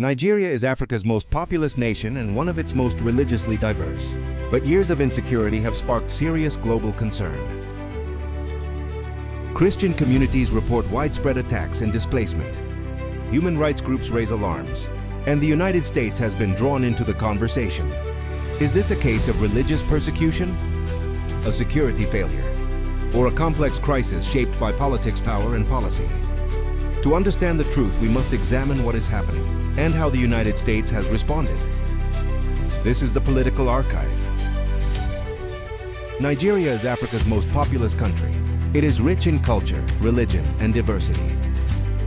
Nigeria is Africa's most populous nation and one of its most religiously diverse. But years of insecurity have sparked serious global concern. Christian communities report widespread attacks and displacement. Human rights groups raise alarms, and the United States has been drawn into the conversation. Is this a case of religious persecution, a security failure, or a complex crisis shaped by politics, power, and policy? To understand the truth, we must examine what is happening and how the United States has responded. This is the Political Archive. Nigeria is Africa's most populous country. It is rich in culture, religion, and diversity.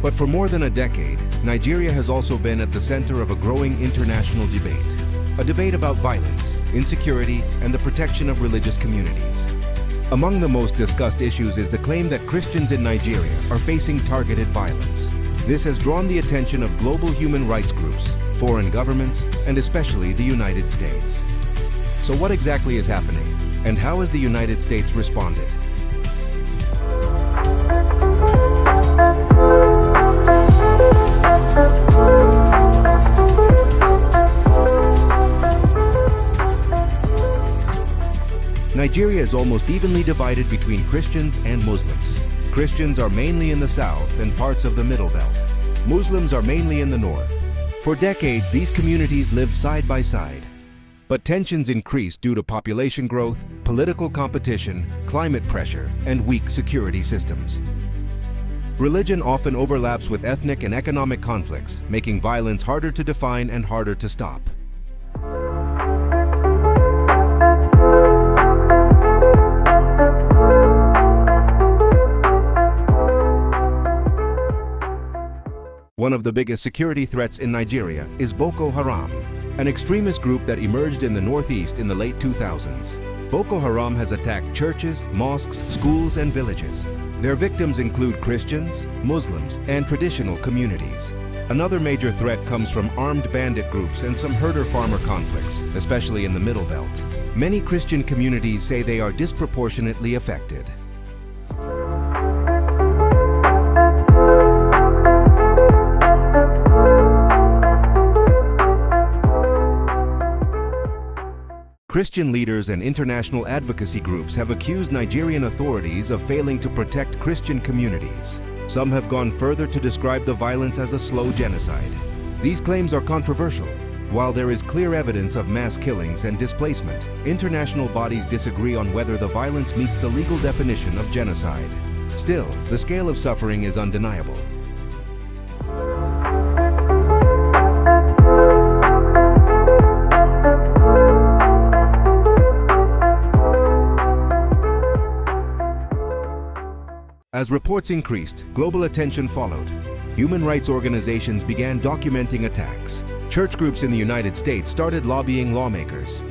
But for more than a decade, Nigeria has also been at the center of a growing international debate. A debate about violence, insecurity, and the protection of religious communities. Among the most discussed issues is the claim that Christians in Nigeria are facing targeted violence. This has drawn the attention of global human rights groups, foreign governments, and especially the United States. So what exactly is happening, and how has the United States responded? Nigeria is almost evenly divided between Christians and Muslims. Christians are mainly in the south and parts of the Middle Belt. Muslims are mainly in the north. For decades, these communities lived side by side. But tensions increased due to population growth, political competition, climate pressure, and weak security systems. Religion often overlaps with ethnic and economic conflicts, making violence harder to define and harder to stop. One of the biggest security threats in Nigeria is Boko Haram, an extremist group that emerged in the northeast in the late 2000s. Boko Haram has attacked churches, mosques, schools, and villages. Their victims include Christians, Muslims, and traditional communities. Another major threat comes from armed bandit groups and some herder-farmer conflicts, especially in the Middle Belt. Many Christian communities say they are disproportionately affected. Christian leaders and international advocacy groups have accused Nigerian authorities of failing to protect Christian communities. Some have gone further to describe the violence as a slow genocide. These claims are controversial. While there is clear evidence of mass killings and displacement, international bodies disagree on whether the violence meets the legal definition of genocide. Still, the scale of suffering is undeniable. As reports increased, global attention followed. Human rights organizations began documenting attacks. Church groups in the United States started lobbying lawmakers.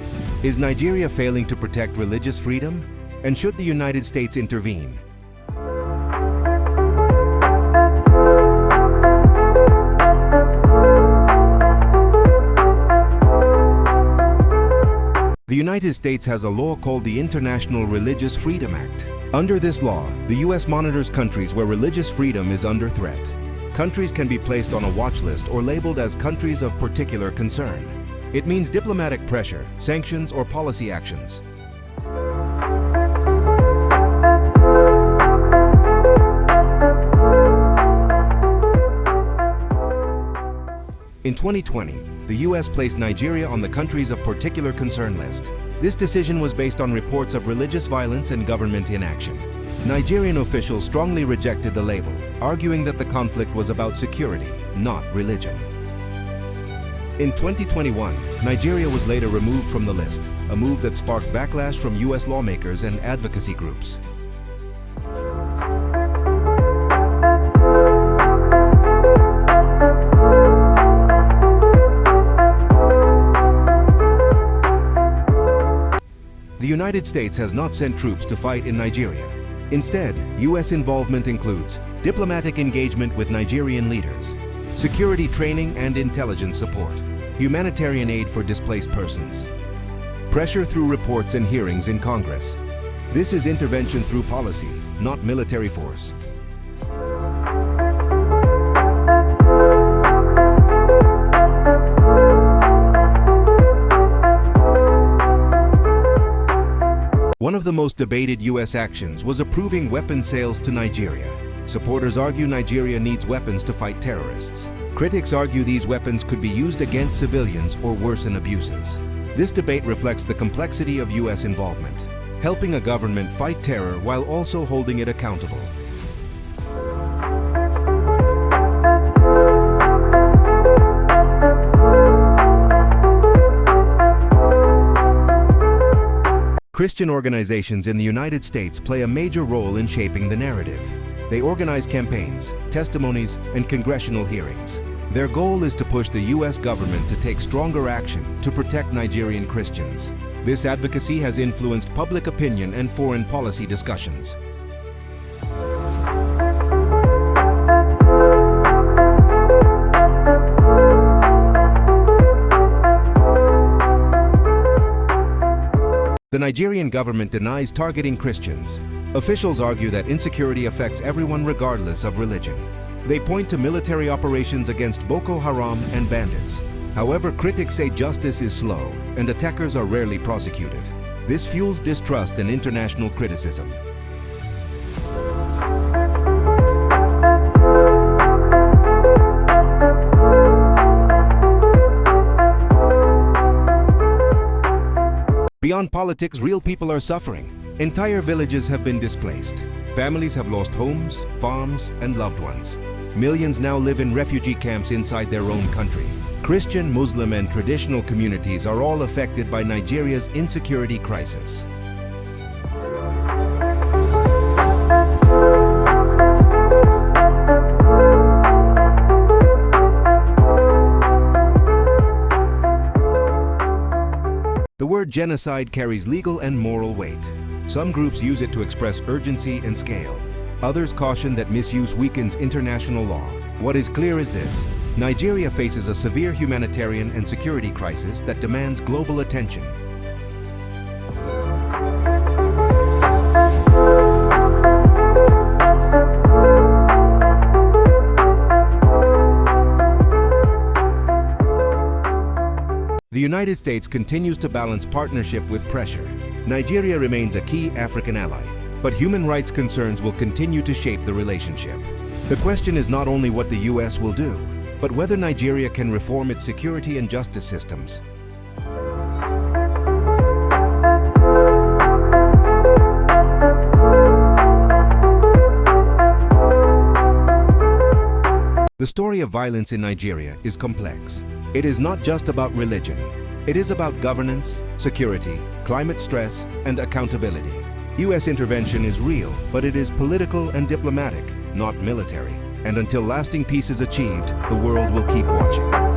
Is Nigeria failing to protect religious freedom? And should the United States intervene? The United States has a law called the International Religious Freedom Act. Under this law, the U.S. monitors countries where religious freedom is under threat. Countries can be placed on a watch list or labeled as countries of particular concern. It means diplomatic pressure, sanctions, or policy actions. In 2020, the U.S. placed Nigeria on the countries of particular concern list. This decision was based on reports of religious violence and government inaction. Nigerian officials strongly rejected the label, arguing that the conflict was about security, not religion. In 2021, Nigeria was later removed from the list, a move that sparked backlash from U.S. lawmakers and advocacy groups. The United States has not sent troops to fight in Nigeria. Instead, U.S. involvement includes diplomatic engagement with Nigerian leaders, security training and intelligence support, humanitarian aid for displaced persons, pressure through reports and hearings in Congress. This is intervention through policy, not military force. One of the most debated U.S. actions was approving weapons sales to Nigeria. Supporters argue Nigeria needs weapons to fight terrorists. Critics argue these weapons could be used against civilians or worsen abuses. This debate reflects the complexity of U.S. involvement, helping a government fight terror while also holding it accountable. Christian organizations in the United States play a major role in shaping the narrative. They organize campaigns, testimonies, and congressional hearings. Their goal is to push the U.S. government to take stronger action to protect Nigerian Christians. This advocacy has influenced public opinion and foreign policy discussions. The Nigerian government denies targeting Christians. Officials argue that insecurity affects everyone regardless of religion. They point to military operations against Boko Haram and bandits. However, critics say justice is slow and attackers are rarely prosecuted. This fuels distrust and international criticism. Beyond politics, real people are suffering. Entire villages have been displaced. Families have lost homes, farms, and loved ones. Millions now live in refugee camps inside their own country. Christian, Muslim, and traditional communities are all affected by Nigeria's insecurity crisis. The word genocide carries legal and moral weight. Some groups use it to express urgency and scale. Others caution that misuse weakens international law. What is clear is this: Nigeria faces a severe humanitarian and security crisis that demands global attention. The United States continues to balance partnership with pressure. Nigeria remains a key African ally, but human rights concerns will continue to shape the relationship. The question is not only what the U.S. will do, but whether Nigeria can reform its security and justice systems. The story of violence in Nigeria is complex. It is not just about religion. It is about governance, security, climate stress, and accountability. U.S. intervention is real, but it is political and diplomatic, not military. And until lasting peace is achieved, the world will keep watching.